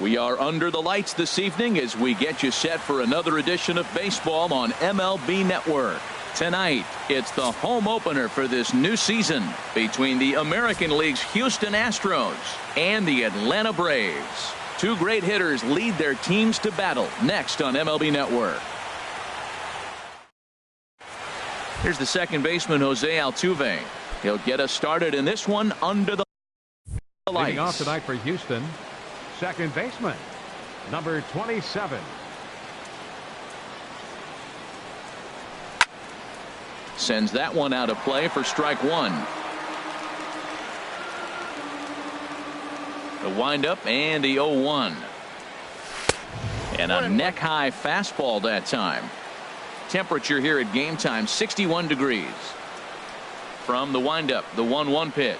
We are under the lights this evening as we get you set for another edition of baseball on MLB Network. Tonight, it's the home opener for this new season between the American League's Houston Astros and the Atlanta Braves. Two great hitters lead their teams to battle next on MLB Network. Here's the second baseman, Jose Altuve. He'll get us started in this one under the lights. Leading off tonight for Houston, second baseman, number 27. Sends that one out of play for strike one. The windup and the 0-1. And a neck-high fastball that time. Temperature here at game time, 61 degrees. From the windup, the 1-1 pitch.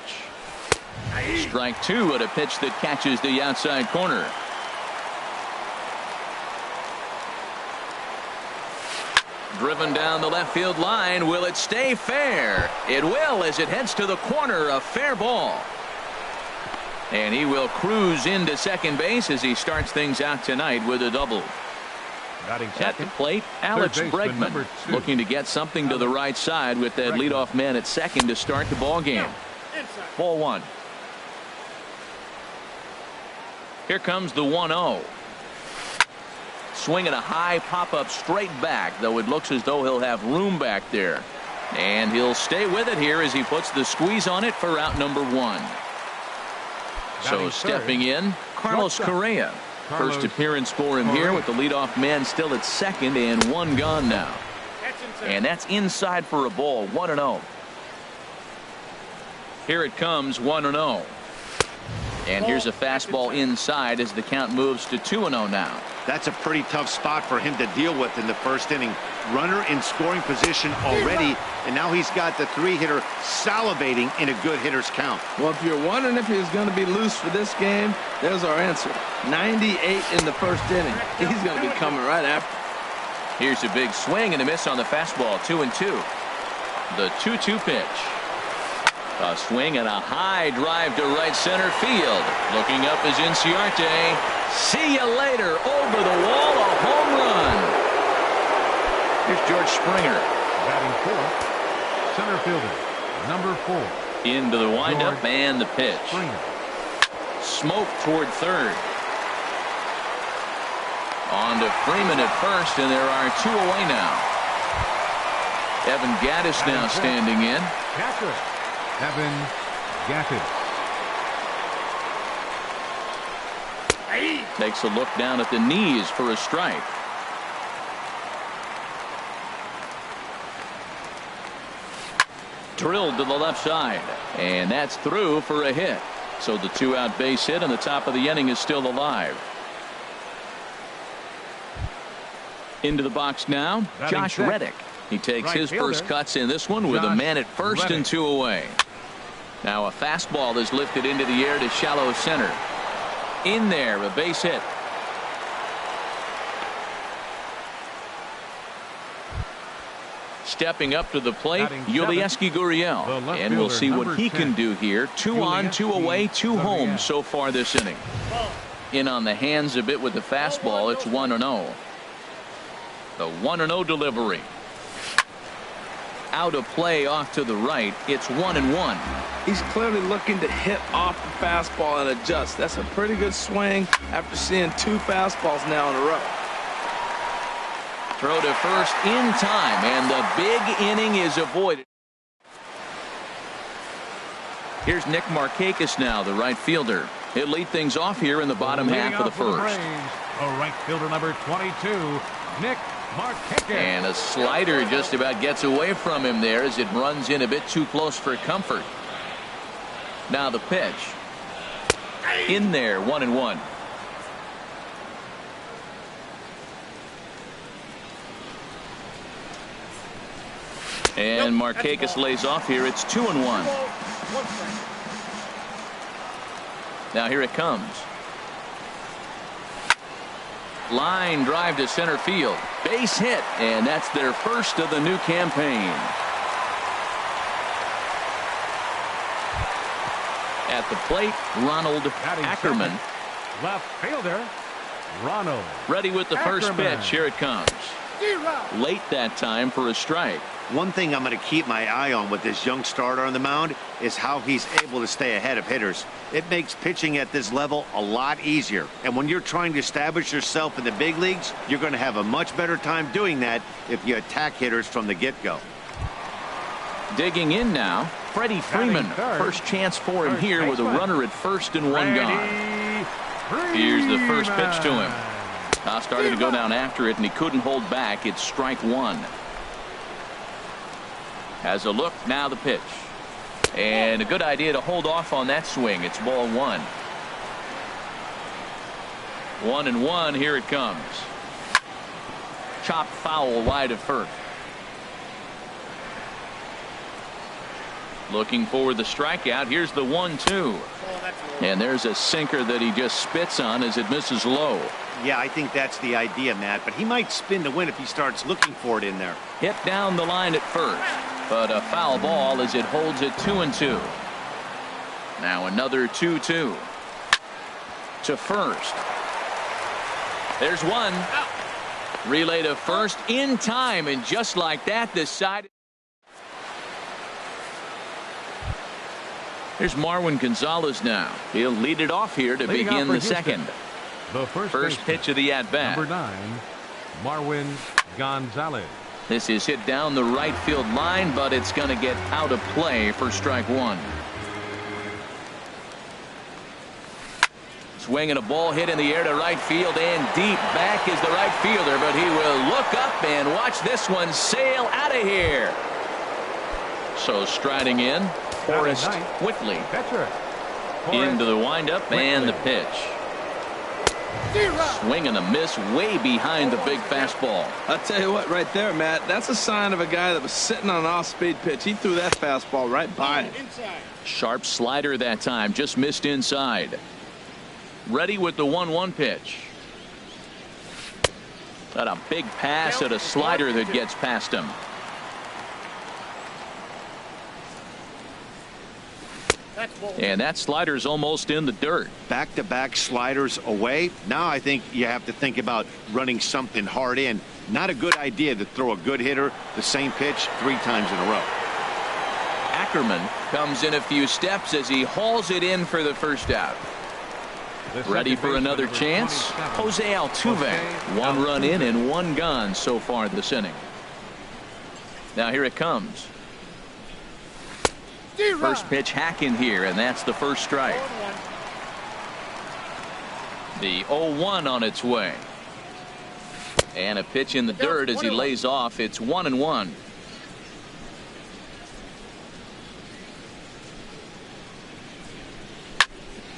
Strike two at a pitch that catches the outside corner. Driven down the left field line. Will it stay fair? It will, as it heads to the corner. A fair ball. And he will cruise into second base as he starts things out tonight with a double. At the plate, Alex Bregman looking to get something to the right side with that leadoff man at second to start the ball game. Ball one. Here comes the 1-0. Swinging a high pop-up straight back, though it looks as though he'll have room back there. And he'll stay with it here as he puts the squeeze on it for out number one. So stepping in, Carlos Correa. First appearance for him here with the leadoff man still at second and one gone now. And that's inside for a ball, 1-0. Here it comes, 1-0. And here's a fastball inside as the count moves to 2-0 now. That's a pretty tough spot for him to deal with in the first inning. Runner in scoring position already, and now he's got the three-hitter salivating in a good hitter's count. Well, if you're wondering if he's going to be loose for this game, there's our answer. 98 in the first inning. He's going to be coming right after. Here's a big swing and a miss on the fastball, 2-2. The 2-2 pitch. A swing and a high drive to right center field. Looking up is Inciarte. See you later. Over the wall, a home run. Here's George Springer. Batting fourth, center fielder, number 4. Into the windup and the pitch. Springer. Smoke toward third. On to Freeman at first, and there are two away now. Evan Gattis now standing in. Catcher, Evan Gattis. Takes a look down at the knees for a strike. Drilled to the left side, and that's through for a hit. So the two-out base hit and the top of the inning is still alive. Into the box now, Josh Reddick. He takes his first cuts in this one with a man at first and two away. Now a fastball is lifted into the air to shallow center. In there, a base hit. Stepping up to the plate, Yulieski Gurriel. And we'll see what he can do here. 2 on, 2 away, 2 home so far this inning. In on the hands a bit with the fastball. It's 1-0. The 1-0 delivery. Out of play off to the right. It's 1-1. He's clearly looking to hit off the fastball and adjust. That's a pretty good swing after seeing 2 fastballs now in a row. Throw to first in time, and the big inning is avoided. Here's Nick Markakis now, the right fielder. He'll lead things off here in the bottom half of the first. The right fielder, number 22, Nick Markakis. And a slider just about gets away from him there as it runs in a bit too close for comfort. Now the pitch. In there, 1-1. And Markakis lays off here. It's 2-1. Now here it comes. Line drive to center field. Base hit, and that's their first of the new campaign. At the plate, Ronald Ackerman. Left fielder Ronald. Ready with the first pitch. Here it comes. Late that time for a strike. One thing I'm going to keep my eye on with this young starter on the mound is how he's able to stay ahead of hitters. It makes pitching at this level a lot easier. And when you're trying to establish yourself in the big leagues, you're going to have a much better time doing that if you attack hitters from the get-go. Digging in now, Freddie Freeman. First chance for him here with a runner at first and one gone. Here's the first pitch to him. Started to go down after it, and he couldn't hold back. It's strike one. Has a look, now the pitch. And a good idea to hold off on that swing. It's ball one. 1-1, here it comes. Chopped foul wide of first. Looking for the strikeout. Here's the 1-2. And there's a sinker that he just spits on as it misses low. Yeah, I think that's the idea, Matt. But he might spin to win if he starts looking for it in there. Hit down the line at first. But a foul ball as it holds it 2-2. Now another 2-2. To first. There's one. Relay to first in time. And just like that, the side. Here's Marwin Gonzalez now. He'll lead it off here to begin the second. The first pitch of the at-bat. Number 9, Marwin Gonzalez. This is hit down the right field line, but it's going to get out of play for strike one. Swinging a ball hit in the air to right field, and deep back is the right fielder, but he will look up and watch this one sail out of here. So striding in, Forrest Whitley. Into the windup and the pitch. Swing and a miss way behind the big fastball. I'll tell you what, right there, Matt, that's a sign of a guy that was sitting on an off-speed pitch. He threw that fastball right by him. Sharp slider that time, just missed inside. Ready with the 1-1 pitch. Got a big pass at a slider that gets past him. And that slider's almost in the dirt. Back-to-back sliders away. Now I think you have to think about running something hard in. Not a good idea to throw a good hitter the same pitch 3 times in a row. Ackerman comes in a few steps as he hauls it in for the first out. Ready for another chance? Jose Altuve. 1 run in and 1 gone so far this inning. Now here it comes. First pitch hacking here, and that's the first strike. The 0-1 on its way. And a pitch in the dirt as he lays off. It's 1-1.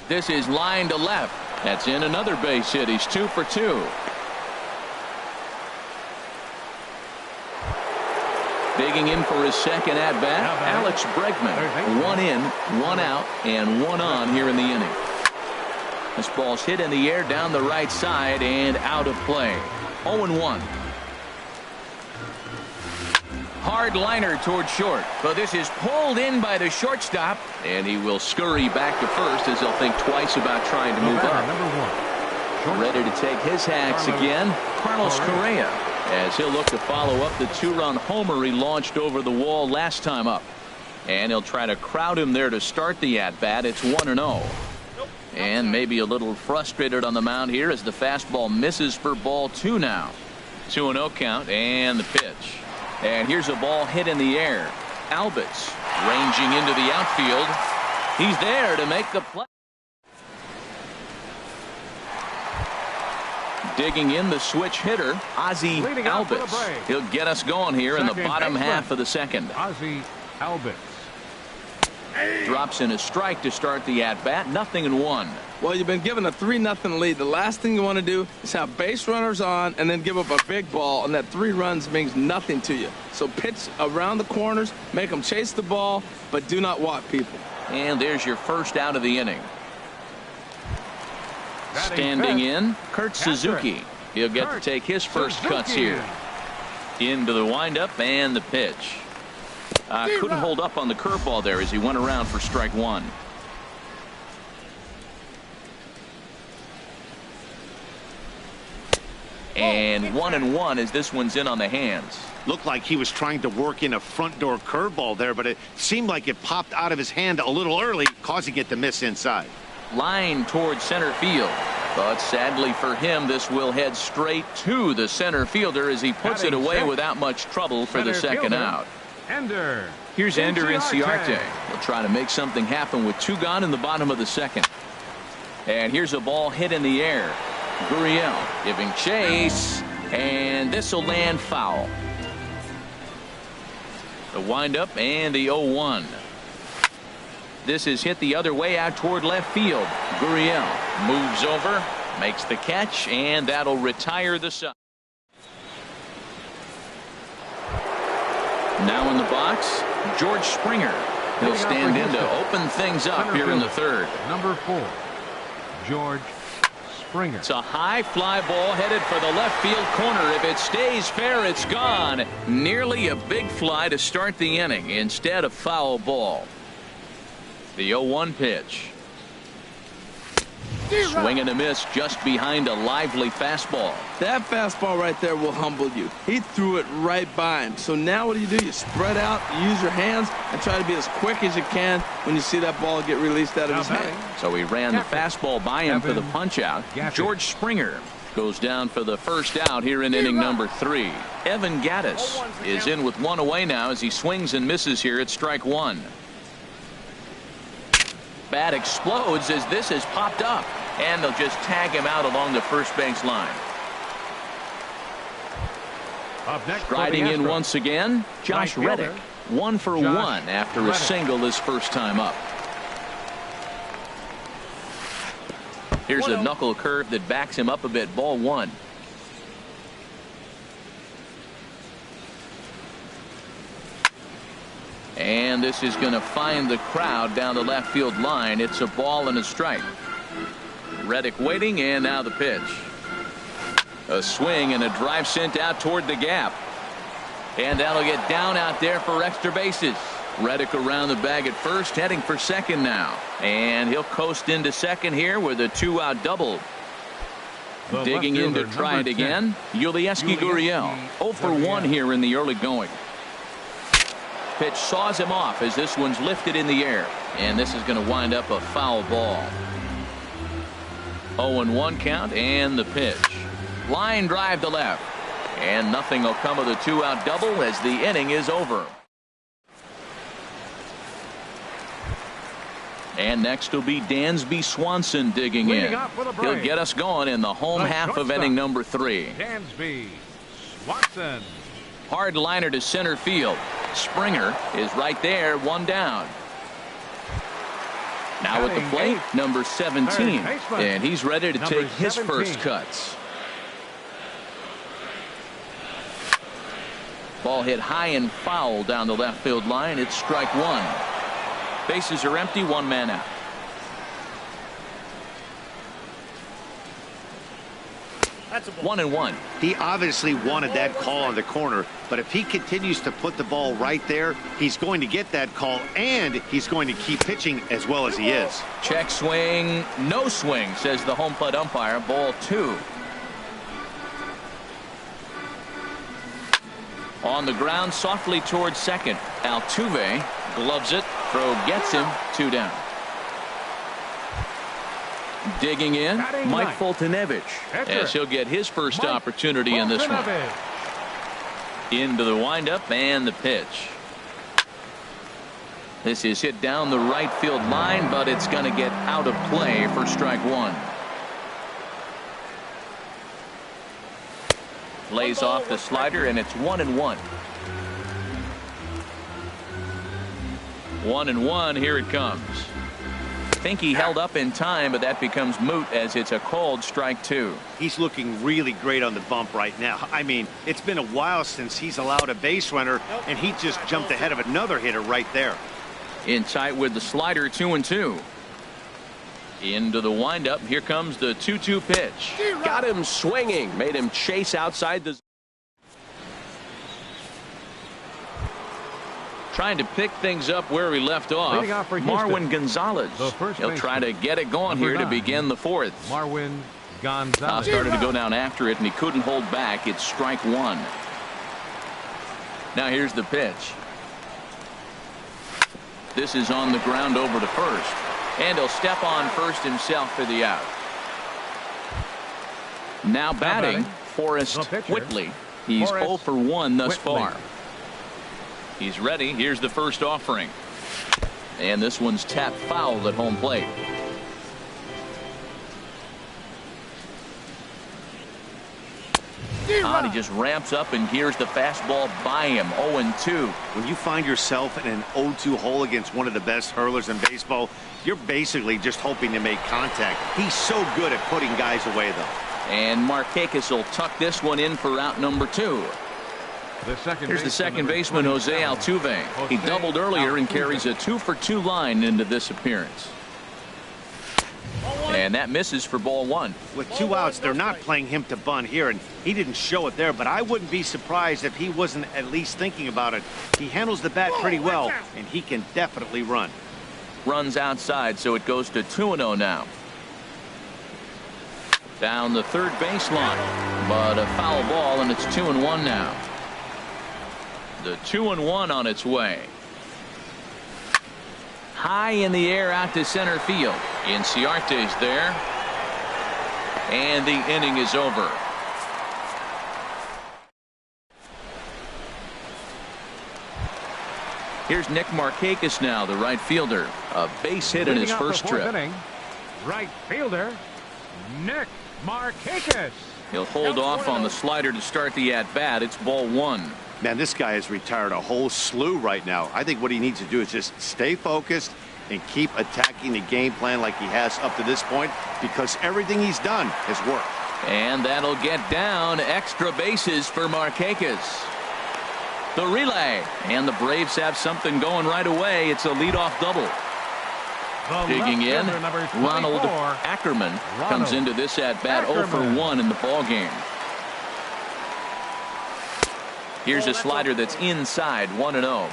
This is line to left. That's in another base hit. He's 2 for 2. Digging in for his second at-bat, Alex Bregman. 1 in, 1 out, and 1 on here in the inning. This ball's hit in the air down the right side and out of play. 0-1. Hard liner toward short, but this is pulled in by the shortstop, and he will scurry back to first as he'll think twice about trying to move up. Ready to take his hacks again, Carlos Correa, as he'll look to follow up the 2-run homer he launched over the wall last time up. And he'll try to crowd him there to start the at-bat. It's 1-0. And maybe a little frustrated on the mound here as the fastball misses for ball 2 now. 2-0 count and the pitch. And here's a ball hit in the air. Albitz ranging into the outfield. He's there to make the play. Digging in the switch hitter, Ozzie Albitz. He'll get us going here in the bottom half of the second. Ozzie Albitz. Drops in a strike to start the at-bat. 0-1. Well, you've been given a 3-0 lead. The last thing you want to do is have base runners on and then give up a big ball, and that 3 runs means nothing to you. So pitch around the corners, make them chase the ball, but do not walk people. And there's your first out of the inning. Standing in, Kurt Suzuki. He'll get to take his first cuts here. Into the windup and the pitch. Couldn't hold up on the curveball there as he went around for strike 1. And 1-1 as this one's in on the hands. Looked like he was trying to work in a front door curveball there, but it seemed like it popped out of his hand a little early, causing it to miss inside. Line towards center field. But sadly for him, this will head straight to the center fielder as he puts it away without much trouble for the second out. Here's Ender Inciarte. He'll try to make something happen with 2 gone in the bottom of the second. And here's a ball hit in the air. Gurriel giving chase, and this will land foul. The windup and the 0-1. This is hit the other way out toward left field. Gurriel moves over, makes the catch, and that'll retire the side. Now in the box, George Springer. He'll stand in to open things up here in the third. Number 4, George Springer. It's a high fly ball headed for the left field corner. If it stays fair, it's gone. Nearly a big fly to start the inning instead of foul ball. The 0-1 pitch. Swing and a miss just behind a lively fastball. That fastball right there will humble you. He threw it right by him. So now what do? You spread out, you use your hands, and try to be as quick as you can when you see that ball get released out of his hand. So he ran the fastball by him for the punch out. George Springer goes down for the first out here in inning number 3. Evan Gattis is in with 1 away now as he swings and misses here at strike 1. Bat explodes as this has popped up, and they'll just tag him out along the first base line. Up next, Striding in once again, Josh Reddick. 1 for 1 after a single his first time up. Here's a knuckle curve that backs him up a bit. Ball 1. And this is going to find the crowd down the left field line. It's a ball and a strike. Reddick waiting, and now the pitch. A swing and a drive sent out toward the gap. And that'll get down out there for extra bases. Reddick around the bag at first, heading for second now. And he'll coast into second here with a 2-out double. Digging in to try it again, Yulieski Gurriel. 0 for 1 here in the early going. Pitch saws him off as this one's lifted in the air. And this is going to wind up a foul ball. 0-1 count and the pitch. Line drive to left. And nothing will come of the 2-out double as the inning is over. And next will be Dansby Swanson digging in. He'll get us going in the home half of inning number 3. Dansby Swanson. Hard liner to center field. Springer is right there, 1 down. Now at the plate, number 17. And he's ready to take his first cuts. Ball hit high and foul down the left field line. It's strike 1. Bases are empty, 1 man out. That's 1-1. He obviously wanted that call on the corner, but if he continues to put the ball right there, he's going to get that call, and he's going to keep pitching as well as he is. Check swing, no swing, says the home plate umpire. Ball 2. On the ground, softly towards second. Altuve gloves it. Throw gets him. 2 down. Digging in, Mike Foltynewicz, as he'll get his first opportunity in this one. Into the windup and the pitch. This is hit down the right field line, but it's going to get out of play for strike 1. Lays off the slider, and it's 1-1. 1-1, here it comes. Think he held up in time, but that becomes moot as it's a called strike 2. He's looking really great on the bump right now. I mean, it's been a while since he's allowed a base runner, and he just jumped ahead of another hitter right there. In tight with the slider, 2-2. Into the windup. Here comes the 2-2 pitch. Got him swinging. Made him chase outside the. Trying to pick things up where we left off. Marwin Gonzalez. He'll try to get it going here to begin the 4th. Marwin Gonzalez. Started to go down after it, and he couldn't hold back. It's strike one. Now here's the pitch. This is on the ground over to first. And he'll step on first himself for the out. Now batting, Forrest Whitley. He's 0 for 1 thus far. He's ready. Here's the first offering. And this one's tapped foul at home plate. He just ramps up, and here's the fastball by him. 0-2. When you find yourself in an 0-2 hole against one of the best hurlers in baseball, you're basically just hoping to make contact. He's so good at putting guys away, though. And Markakis will tuck this one in for out number 2. Here's the second baseman, Jose Altuve. He doubled earlier and carries a 2 for 2 line into this appearance. And that misses for ball 1. With 2 outs, they're not playing him to bunt here, and he didn't show it there, but I wouldn't be surprised if he wasn't at least thinking about it. He handles the bat pretty well, and he can definitely run. Runs outside, so it goes to 2-0 now. Down the third baseline, but a foul ball, and it's 2-1 now. The 2-1 on its way. High in the air out to center field. Inciarte's there. And the inning is over. Here's Nick Markakis now, the right fielder. A base hit in his first trip. Inning, right fielder, Nick Markakis. He'll hold off on the slider to start the at-bat. It's ball 1. Man, this guy has retired a whole slew right now. I think what he needs to do is just stay focused and keep attacking the game plan like he has up to this point, because everything he's done has worked. And that'll get down. Extra bases for Markakis. The relay, and the Braves have something going right away. It's a leadoff double. Digging in, Ronald Ackerman comes into this at-bat 0 for 1 in the ballgame. Here's a slider that's inside, 1-0.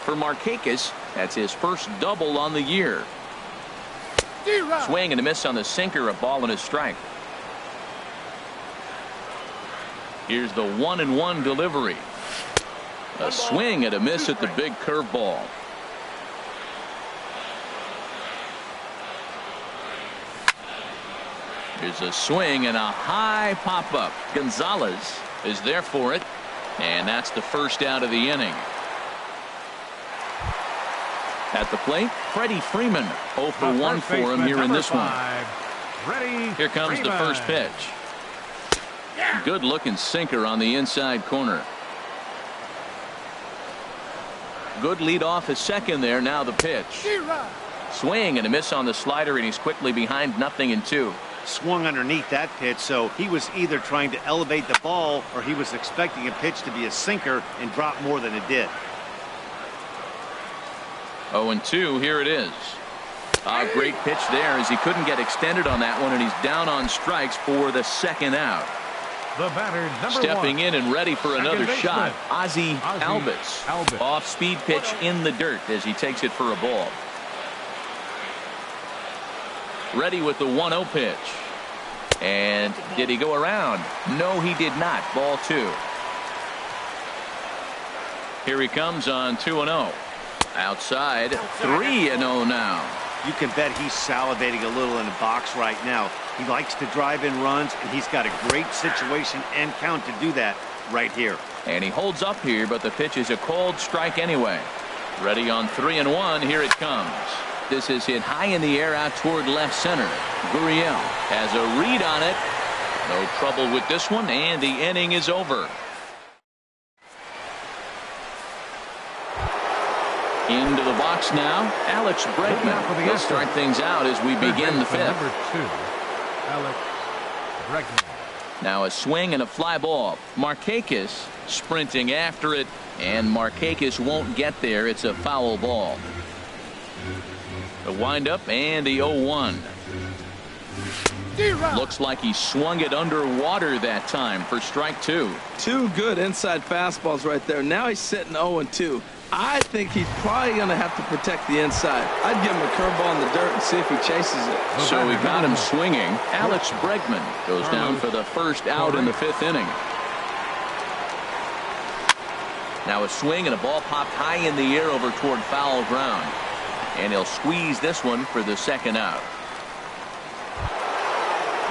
For Markakis, that's his first double on the year. Swing and a miss on the sinker, a ball and a strike. Here's the 1-1 delivery. A swing and a miss at the big curveball. Here's a swing and a high pop-up. Gonzalez is there for it. And that's the first out of the inning. At the plate, Freddie Freeman. 0 for 1 for him here in this one. Here comes the first pitch. Good looking sinker on the inside corner. Good lead off his second there. Now the pitch. Swing and a miss on the slider, and he's quickly behind 0-2. Swung underneath that pitch, so he was either trying to elevate the ball or he was expecting a pitch to be a sinker and drop more than it did. 0-2, here it is. A great pitch there as he couldn't get extended on that one, and he's down on strikes for the second out. The batter, Stepping 1. in and ready for another baseman, shot, Ozzie Albies. Off-speed pitch in the dirt as he takes it for a ball. Ready with the 1-0 pitch. And did he go around? No, he did not. Ball 2. Here he comes on 2-0. Outside, 3-0 now. You can bet he's salivating a little in the box right now. He likes to drive in runs, and he's got a great situation and count to do that right here. And he holds up here, but the pitch is a cold strike anyway. Ready on 3-1. Here it comes. This is hit high in the air out toward left center. Gurriel has a read on it. No trouble with this one, and the inning is over. Into the box now, Alex Bregman. He'll start things out as we begin the fifth. Number 2, Alex Bregman. Now a swing and a fly ball. Markakis sprinting after it, and Markakis won't get there. It's a foul ball. The windup and the 0-1. Looks like he swung it underwater that time for strike 2. Two good inside fastballs right there. Now he's sitting 0-2. I think he's probably going to have to protect the inside. I'd give him a curveball in the dirt and see if he chases it. So we got him swinging. Alex Bregman goes down for the first out in the 5th inning. Now a swing and a ball popped high in the air over toward foul ground. And he'll squeeze this one for the 2nd out.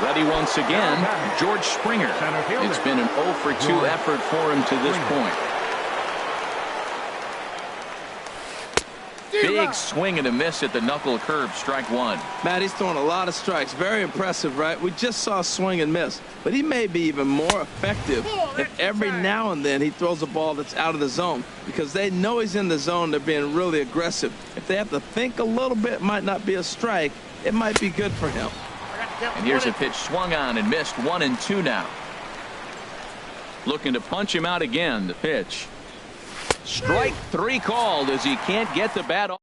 Ready once again, George Springer. It's been an 0-for-2 effort for him to this point. Big swing and a miss at the knuckle curve, strike 1. Matt, he's throwing a lot of strikes. Very impressive, right? We just saw a swing and miss. But he may be even more effective if every now and then he throws a ball that's out of the zone. Because they know he's in the zone. They're being really aggressive. If they have to think a little bit, it might not be a strike. It might be good for him. And here's a pitch swung on and missed. 1-2 now. Looking to punch him out again. The pitch. Strike 3 called as he can't get the bat off.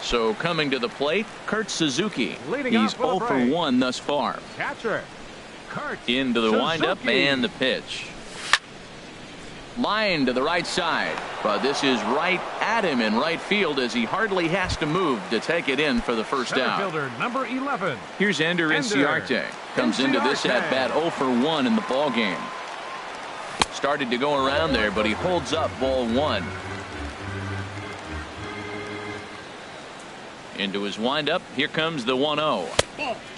So coming to the plate, Kurt Suzuki. He's 0 for 1 thus far. Catcher, Kurt Into the Suzuki. windup and the pitch. Line to the right side, but this is right at him in right field as he hardly has to move to take it in for the first Center out. fielder number 11. Here's Ender Inciarte. Comes into this at bat 0 for 1 in the ball game. Started to go around there, but he holds up ball 1. Into his windup. Here comes the 1-0.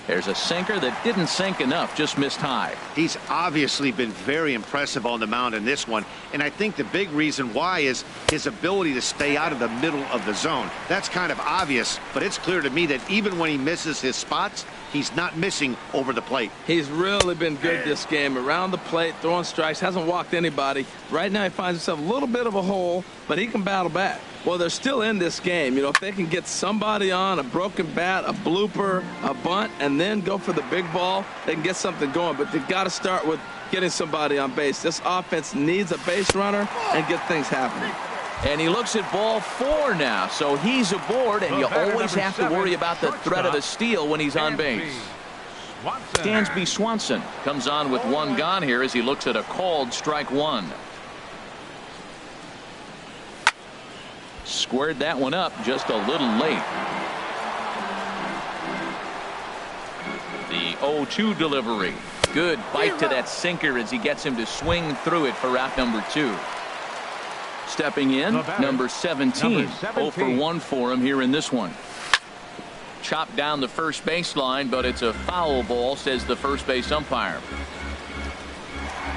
There's a sinker that didn't sink enough, just missed high. He's obviously been very impressive on the mound in this one, and I think the big reason why is his ability to stay out of the middle of the zone. That's kind of obvious, but it's clear to me that even when he misses his spots, he's not missing over the plate. He's really been good this game. Around the plate, throwing strikes, hasn't walked anybody. Right now he finds himself a little bit of a hole, but he can battle back. Well, they're still in this game. You know, if they can get somebody on, a broken bat, a blooper, a bunt, and then go for the big ball, they can get something going. But they've got to start with getting somebody on base. This offense needs a base runner and get things happening. And he looks at ball 4 now, so he's aboard, and you always have to worry about the threat of a steal when he's on base. Dansby Swanson comes on with 1 gone here as he looks at a called strike 1. Squared that one up just a little late. The 0-2 delivery. Good bite to that sinker as he gets him to swing through it for out number 2. Stepping in, number 17. 0 for 1 for him here in this one. Chopped down the first baseline, but it's a foul ball, says the first base umpire.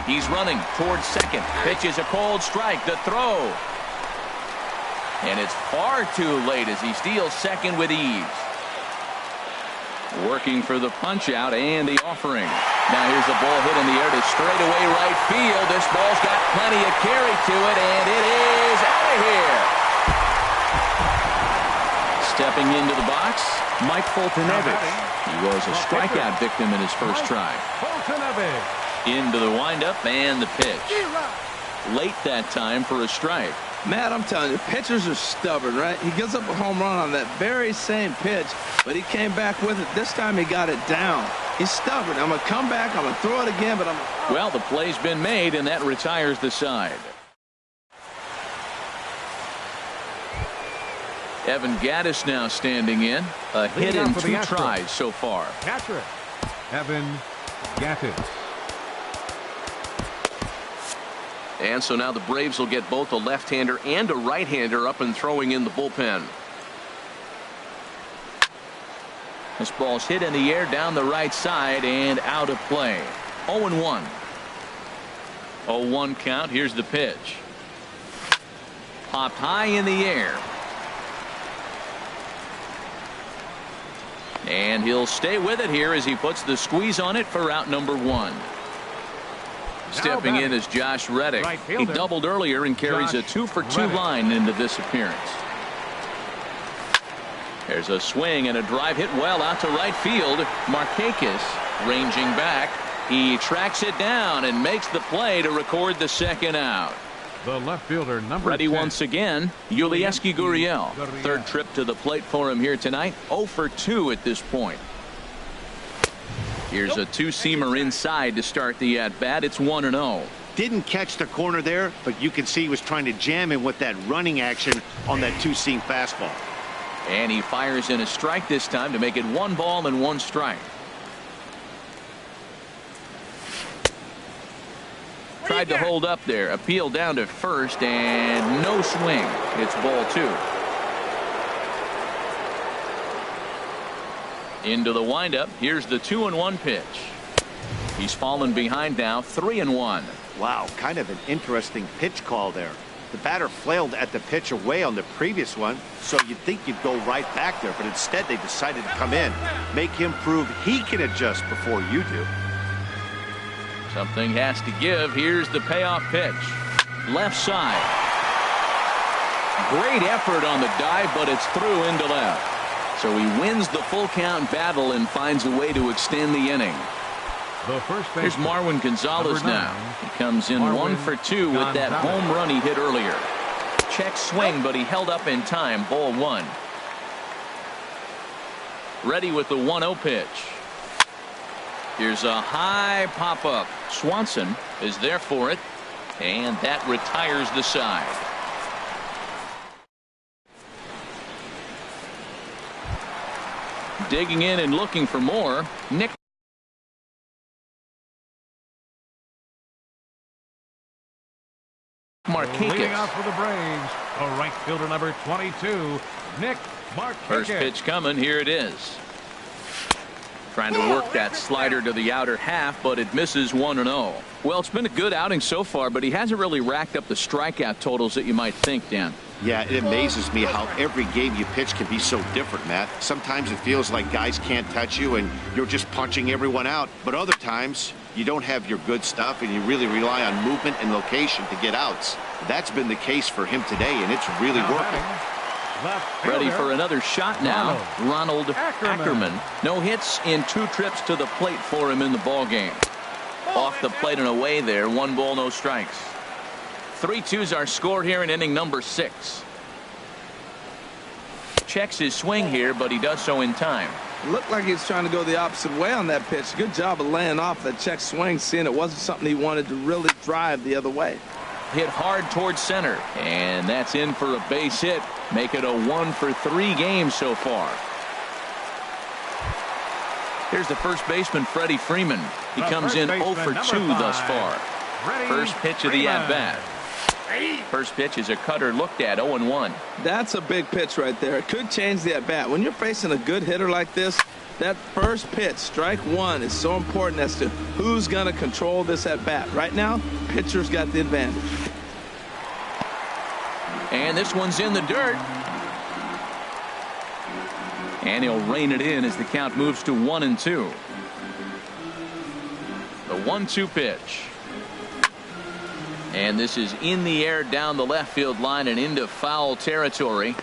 He's running towards second. Pitch is a cold strike. The throw. And it's far too late as he steals second with ease. Working for the punch out and the offering. Now here's a ball hit in the air to straightaway right field. This ball's got plenty of carry to it, and it is out of here. Stepping into the box, Mike Foltynewicz. He was a strikeout victim in his first try. Into the windup and the pitch. Late that time for a strike. Matt, I'm telling you, pitchers are stubborn, right? He gives up a home run on that very same pitch, but he came back with it. This time he got it down. He's stubborn. I'm going to come back. I'm going to throw it again, but Well, the play's been made, and that retires the side. Evan Gattis now standing in. A hit in 2 tries so far. Catcher, Evan Gattis. And so now the Braves will get both a left-hander and a right-hander up and throwing in the bullpen. This ball's hit in the air down the right side and out of play. 0-1. 0-1 count. Here's the pitch. Popped high in the air. And he'll stay with it here as he puts the squeeze on it for out number 1. Stepping in is Josh Reddick. He doubled earlier and carries a 2-for-2 line into this appearance. There's a swing and a drive hit well out to right field. Markakis ranging back. He tracks it down and makes the play to record the second out. The left fielder, number Ready 10. once again, Yulieski Gurriel. Third trip to the plate for him here tonight. 0 for 2 at this point. Here's a two-seamer inside to start the at-bat. It's 1-0. Didn't catch the corner there, but you can see he was trying to jam him with that running action on that two-seam fastball. And he fires in a strike this time to make it 1 ball and 1 strike. Tried to hold up there. Appeal down to first and no swing. It's ball 2. Into the windup. Here's the 2-1 pitch. He's fallen behind now. 3-1. Wow, kind of an interesting pitch call there. The batter flailed at the pitch away on the previous one, so you'd think you'd go right back there, but instead they decided to come in, make him prove he can adjust before you do. Something has to give. Here's the payoff pitch. Left side. Great effort on the dive, but it's through into left. So he wins the full count battle and finds a way to extend the inning. The first Here's Marwin Gonzalez now. He comes in Marwin 1 for 2 with that home run he hit earlier. Check swing, but he held up in time. Ball 1. Ready with the 1-0 pitch. Here's a high pop-up. Swanson is there for it, and that retires the side. Digging in and looking for more, Nick leading Markakis. off for the Braves, a right fielder number 22, Nick Markakis. First pitch coming. Here it is. Trying to work that slider to the outer half, but it misses 1-0. Well, it's been a good outing so far, but he hasn't really racked up the strikeout totals that you might think, Dan. Yeah, it amazes me how every game you pitch can be so different, Matt. Sometimes it feels like guys can't touch you and you're just punching everyone out. But other times you don't have your good stuff and you really rely on movement and location to get outs. That's been the case for him today, and it's really working. Ready for another shot now. Ronald Ackerman. No hits in 2 trips to the plate for him in the ball game. Off the plate and away there. 1 ball, no strikes. 3-2s are scored here in inning number 6. Checks his swing here, but he does so in time. It looked like he was trying to go the opposite way on that pitch. Good job of laying off that check swing, seeing it wasn't something he wanted to really drive the other way. Hit hard towards center, and that's in for a base hit. Make it a 1 for 3 game so far. Here's the first baseman, Freddie Freeman. He comes in 0 for 2 thus far. First pitch of the at-bat. First pitch is a cutter looked at. 0-1. That's a big pitch right there. It could change the at-bat. When you're facing a good hitter like this, that first pitch, strike 1, is so important as to who's going to control this at-bat. Right now, pitcher's got the advantage. And this one's in the dirt. And he'll rein it in as the count moves to 1-2. The 1-2 pitch. And this is in the air down the left field line and into foul territory.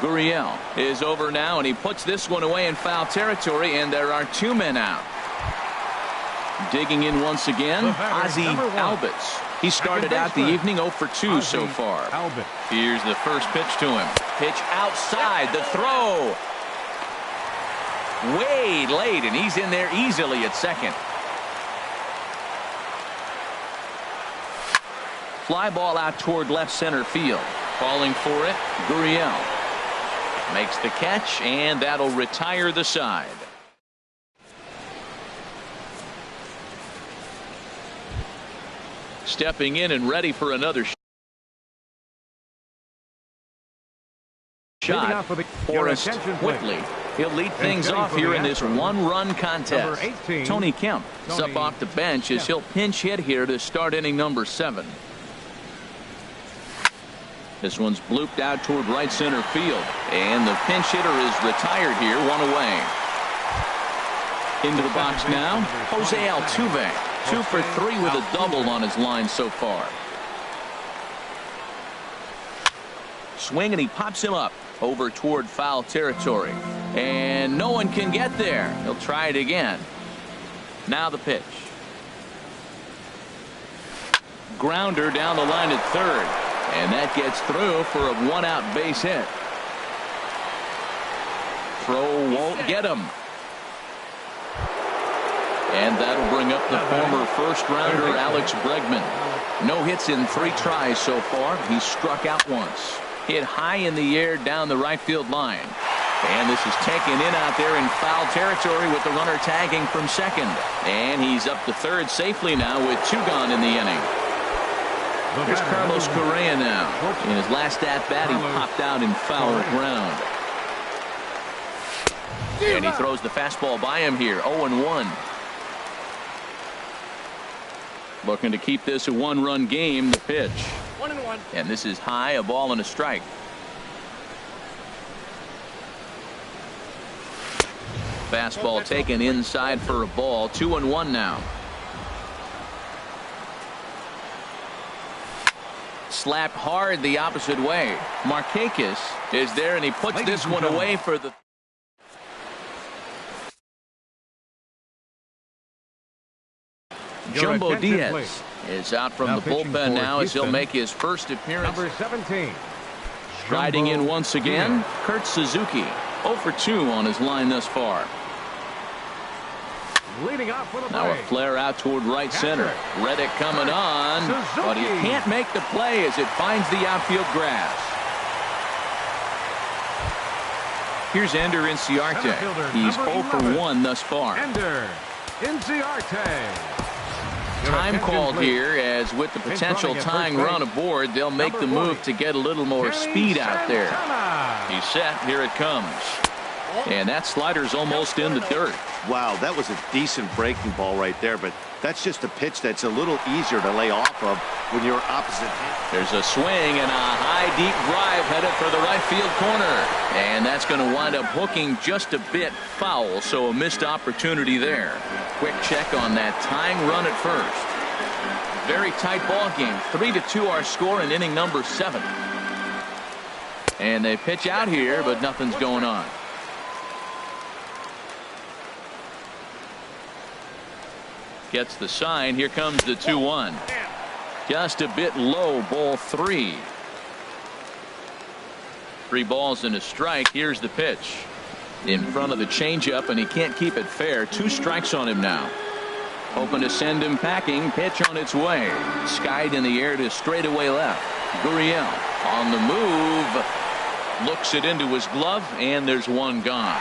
Gurriel is over now, and he puts this one away in foul territory, and there are 2 men out. Digging in once again, Ozzie Albies. He started out the evening 0 for 2 so far. Here's the first pitch to him. Pitch outside, the throw. Way late, and he's in there easily at second. Fly ball out toward left center field. Falling for it, Gurriel makes the catch, and that'll retire the side. Stepping in and ready for another shot, Forrest Whitley. He'll lead things off here in this 1-run contest. Tony Kemp is up off the bench as he'll pinch hit here to start inning number 7. This one's blooped out toward right center field, and the pinch hitter is retired here, 1 away. Into the box now, Jose Altuve, 2 for 3 with a double on his line so far. Swing, and he pops him up over toward foul territory, and no one can get there. He'll try it again. Now the pitch. grounder down the line at third. And that gets through for a one-out base hit. Throw won't get him. And that'll bring up the former first-rounder Alex Bregman. No hits in 3 tries so far. He's struck out once. Hit high in the air down the right field line. And this is taken in out there in foul territory with the runner tagging from second. And he's up to third safely now with 2 gone in the inning. Here's Carlos Correa now. In his last at-bat, he popped out in foul ground. And he throws the fastball by him here, 0-1. Looking to keep this a 1-run game, the pitch. 1-1. And this is high, a ball and a strike. Fastball taken inside for a ball, 2-1 now. Slapped hard the opposite way. Markakis is there, and he puts this one away for the... Jumbo Diaz is out from the bullpen now as he'll make his first appearance. Number 17. Riding in once again, Kurt Suzuki. 0 for 2 on his line thus far. Leading off with a Now a flare out toward right center. Reddick coming on, but he can't make the play as it finds the outfield grass. Here's Ender Inciarte. He's 0 for 1 thus far. Ender Inciarte. Time called here, as with the potential tying run aboard, they'll make the move to get a little more speed out there. He's set. Here it comes. And that slider's almost in the dirt. Wow, that was a decent breaking ball right there, but that's just a pitch that's a little easier to lay off of when you're opposite. There's a swing and a high, deep drive headed for the right field corner. And that's going to wind up hooking just a bit foul, so a missed opportunity there. Quick check on that tying run at first. Very tight ball game. 3-2 our score in inning number 7. And they pitch out here, but nothing's going on. Gets the sign. Here comes the 2-1. Just a bit low, ball 3. 3 balls and a strike. Here's the pitch. In front of the changeup, and he can't keep it fair. 2 strikes on him now. Hoping to send him packing. Pitch on its way. Skied in the air to straightaway left. Gurriel on the move. Looks it into his glove, and there's 1 gone.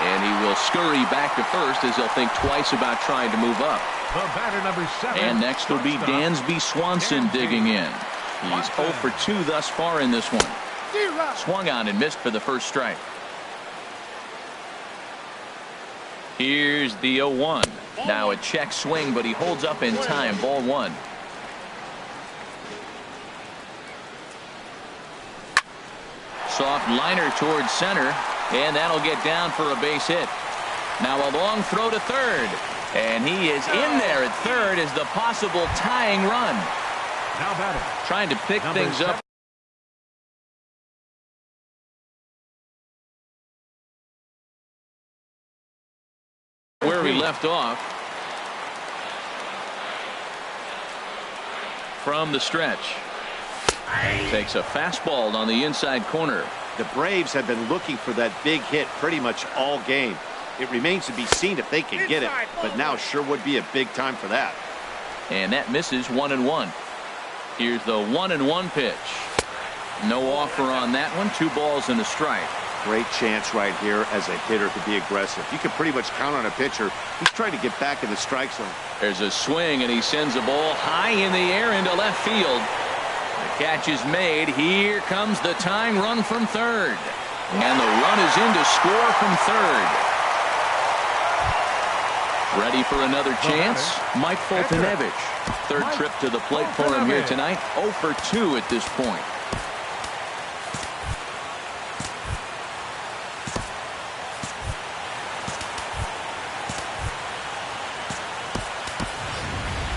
And he will scurry back to first as he'll think twice about trying to move up. The batter, number 7. And next will be Dansby Swanson digging in. He's 0 for 2 thus far in this one. Swung on and missed for the first strike. Here's the 0-1. Now a check swing, but he holds up in time. Ball 1. Soft liner towards center, and that'll get down for a base hit. Now a long throw to third, and he is in there at third as the possible tying run. Now batting. Trying to pick things up. Where we left off. From the stretch. Takes a fastball on the inside corner. The Braves have been looking for that big hit pretty much all game. It remains to be seen if they can get it, but now sure would be a big time for that. And that misses 1-1. Here's the 1-1 pitch. No offer on that one. 2 balls and a strike. Great chance right here as a hitter to be aggressive. You can pretty much count on a pitcher who's trying to get back in the strike zone. There's a swing, and he sends a ball high in the air into left field. The catch is made. Here comes the tying run from third. And the run is in to score from third. Ready for another chance? Mike Foltynewicz. Third trip to the plate for him here tonight. 0 for 2 at this point.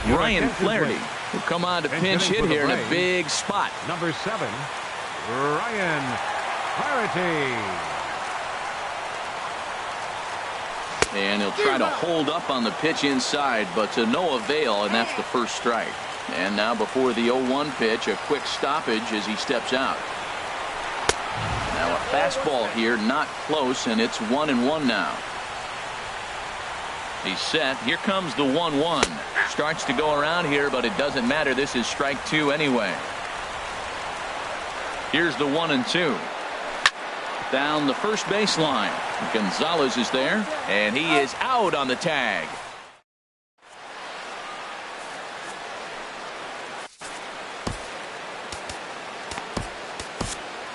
Ryan Flaherty will come on to pinch hit here in a big spot. Number 7, Ryan Flaherty. And he'll try to hold up on the pitch inside, but to no avail, and that's the first strike. And now before the 0-1 pitch, a quick stoppage as he steps out. Now a fastball here, not close, and it's 1-1 now. He's set. Here comes the 1-1. Starts to go around here, but it doesn't matter. This is strike 2 anyway. Here's the 1-2. Down the first baseline. Gonzalez is there, and he is out on the tag.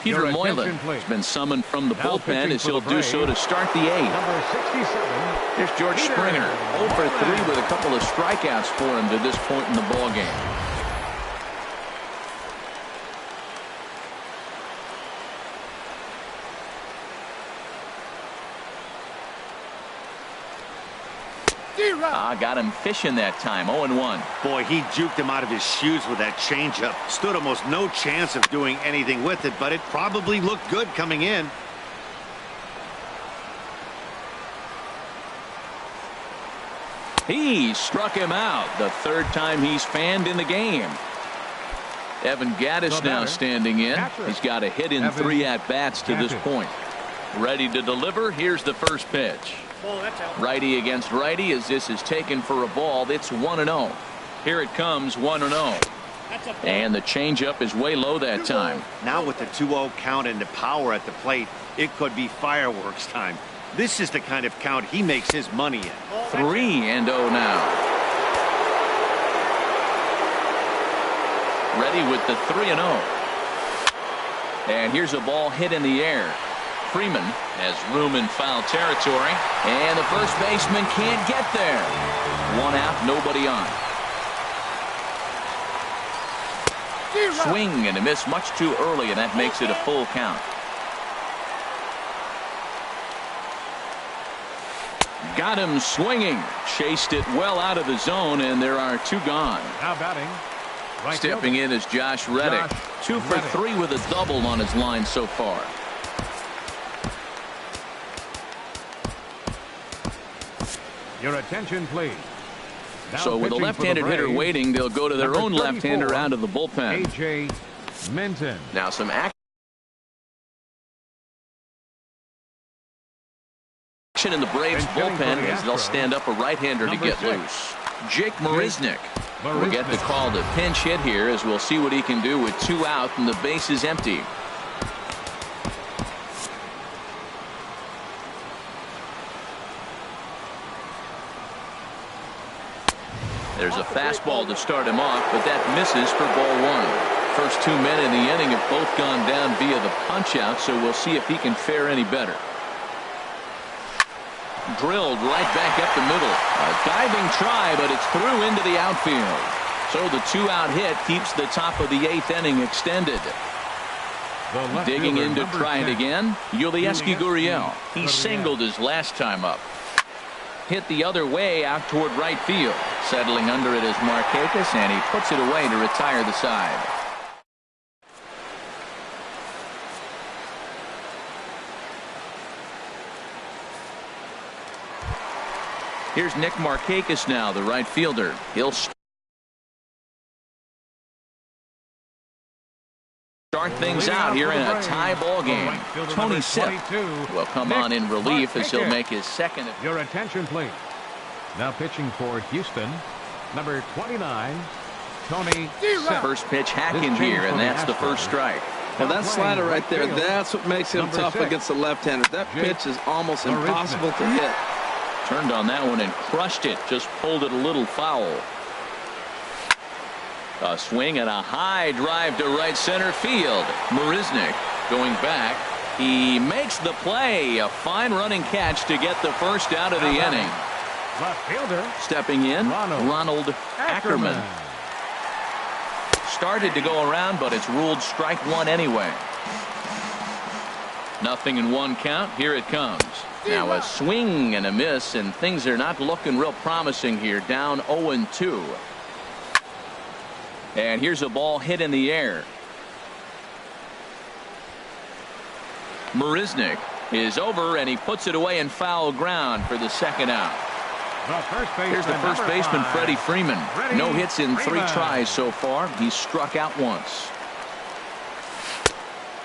Peter Moylan has been summoned from the bullpen as he'll do so to start the 8th. Number 67. Here's George Springer, 0 for 3 with a couple of strikeouts for him to this point in the ballgame. Got him fishing that time. 0-1. Boy, he juked him out of his shoes with that changeup. Stood almost no chance of doing anything with it, but it probably looked good coming in. He struck him out. The third time he's fanned in the game. Evan Gattis now standing in. He's got a hit in 3 at-bats to this point. Ready to deliver. Here's the first pitch. Righty against righty as this is taken for a ball. It's 1-0. Here it comes, 1-0. And the changeup is way low that time. Now with the 2-0 count and the power at the plate, it could be fireworks time. This is the kind of count he makes his money in. 3-0 now. Ready with the 3-0. And here's a ball hit in the air. Freeman has room in foul territory, and the first baseman can't get there. 1 out, nobody on. Swing and a miss much too early, and that makes it a full count. Got him swinging. Chased it well out of the zone, and there are 2 gone. Now batting. Right Stepping in is Josh Reddick. 2 for 3 with a double on his line so far. Your attention, please. Now so with a left-handed hitter waiting, they'll go to their own left-hander out of the bullpen. A.J. Minton. Now some action in the Braves bullpen as they'll stand up a right-hander to get loose. Jake Marisnick will get the call to pinch hit here as we'll see what he can do with 2 out and the base is empty. There's a fastball to start him off, but that misses for ball 1. First 2 men in the inning have both gone down via the punch-out, so we'll see if he can fare any better. Drilled right back up the middle. A diving try, but it's through into the outfield. So the 2-out hit keeps the top of the 8th inning extended. Digging in to try it again, Yulieski Gurriel. He singled his last time up. Hit the other way out toward right field. Settling under it is Markakis, and he puts it away to retire the side. Here's Nick Markakis now, the right fielder. He'll start things out here in a tie ball game. Tony Sipp will come on in relief as he'll make his second. Your attention, please. Now pitching for Houston, number 29, Tony Sipp. First pitch hacking here, and that's the first strike. Well, that slider right there, that's what makes him tough against the left-hander. That pitch is almost impossible to hit. Turned on that one and crushed it. Just pulled it a little foul. A swing and a high drive to right center field. Marisnick going back. He makes the play. A fine running catch to get the first out of the inning. Left fielder. Stepping in, Ronald Ackerman. Started to go around, but it's ruled strike 1 anyway. 0-1 count. Here it comes. Now a swing and a miss, and things are not looking real promising here. Down 0-2. And here's a ball hit in the air. Marisnick is over, and he puts it away in foul ground for the second out. Here's the first baseman, Freddie Freeman. No hits in 3 tries so far. He's struck out once.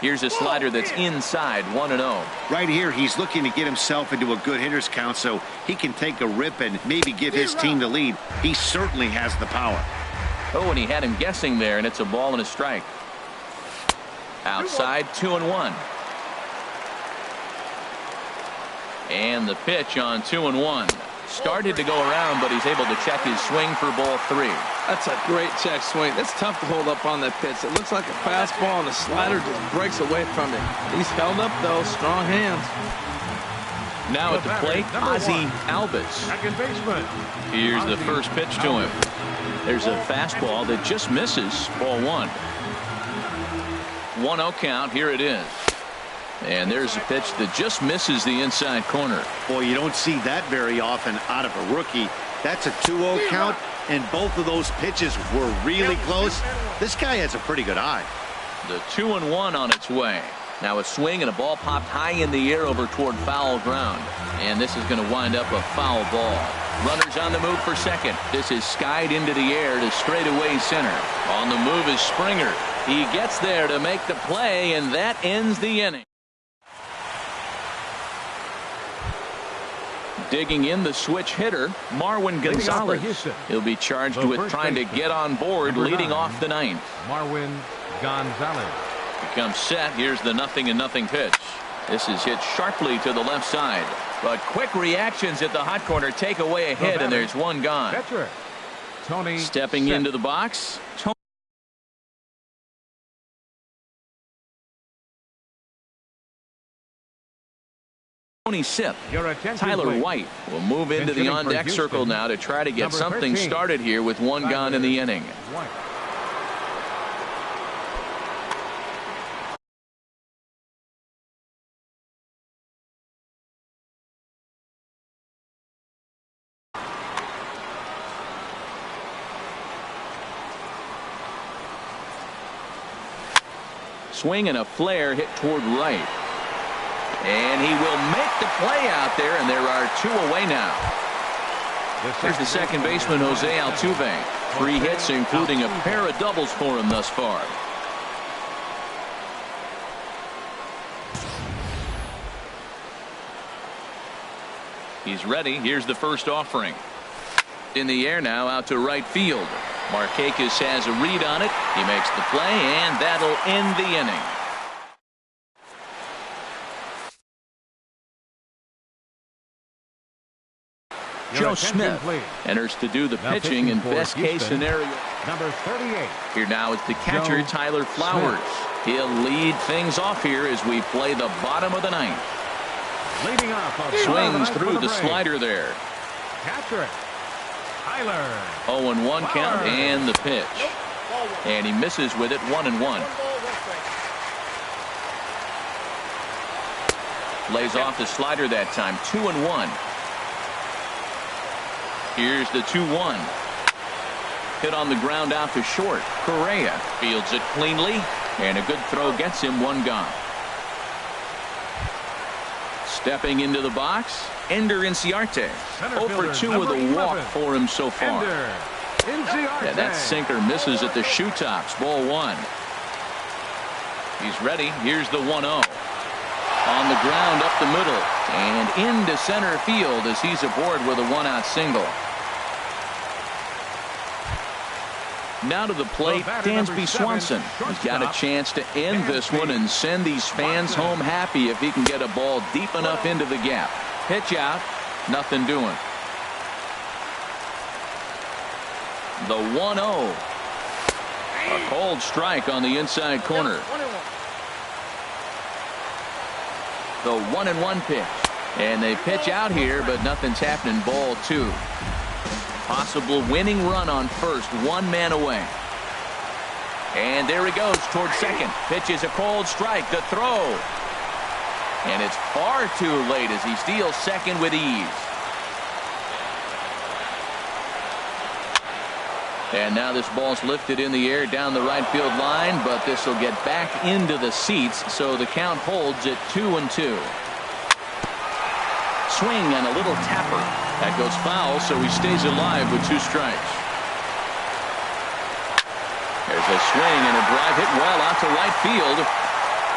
Here's a slider that's inside, 1-0. Right here, he's looking to get himself into a good hitter's count so he can take a rip and maybe give his team the lead. He certainly has the power. Oh, and he had him guessing there, and it's a ball and a strike. Outside, 2-1. And the pitch on 2-1. Started to go around, but he's able to check his swing for ball 3. That's a great check swing. That's tough to hold up on that pitch. It looks like a fastball, and the slider just breaks away from it. He's held up, though. Strong hands. Now at the plate, Ozzie Albies. Second baseman. Here's the first pitch to him. There's a fastball that just misses, ball 1. 1-0 count. Here it is. And there's a pitch that just misses the inside corner. Boy, you don't see that very often out of a rookie. That's a 2-0 count, and both of those pitches were really close. This guy has a pretty good eye. The 2-1 on its way. Now a swing and a ball popped high in the air over toward foul ground. And this is going to wind up a foul ball. Runners on the move for second. This is skied into the air to straightaway center. On the move is Springer. He gets there to make the play, and that ends the inning. Digging in the switch hitter, Marwin Gonzalez. He'll be charged with trying to get on board leading off the 9th. Marwin Gonzalez. Becomes set. Here's the 0-0 pitch. This is hit sharply to the left side. But quick reactions at the hot corner take away a hit, and there's one gone. Catcher, Tony Stepping into the box, Tony Sipp. Tyler White will move into the on-deck circle now to try to get something started here with one gone in the inning. White. Swing and a flare hit toward right. And he will make the play out there, and there are 2 away now. Here's the second baseman, Jose Altuve. 3 hits, including a pair of doubles for him thus far. He's ready. Here's the first offering. In the air now, out to right field. Markakis has a read on it. He makes the play, and that'll end the inning. Joe Smith enters to do the pitching in best case scenario. Number 38. Here now is the catcher, Tyler Flowers. He'll lead things off here as we play the bottom of the 9th. Leading off. Swings through the slider there. Catcher, Tyler. 0-1 count and the pitch. And he misses with it, 1-1. Lays off the slider that time, 2-1. Here's the 2-1. Hit on the ground out to short. Correa fields it cleanly, and a good throw gets him one gone. Stepping into the box, Ender Inciarte. 0 for 2 with a walk for him so far. Yeah, that sinker misses at the shoe tops. Ball 1. He's ready. Here's the 1-0. On the ground up the middle and into center field as he's aboard with a 1-out single. Now to the plate, Dansby Swanson. He's got a chance to end this one and send these fans home happy if he can get a ball deep enough into the gap. Pitch out, nothing doing. The 1-0. A cold strike on the inside corner. The 1-1 pitch. And they pitch out here, but nothing's happening. Ball 2. Possible winning run on first. 1 man away. And there he goes towards second. Pitches a cold strike. The throw. And it's far too late as he steals second with ease. And now this ball's lifted in the air down the right field line, but this will get back into the seats, so the count holds at 2-2. Swing and a little tapper. That goes foul, so he stays alive with 2 strikes. There's a swing and a drive hit well out to right field.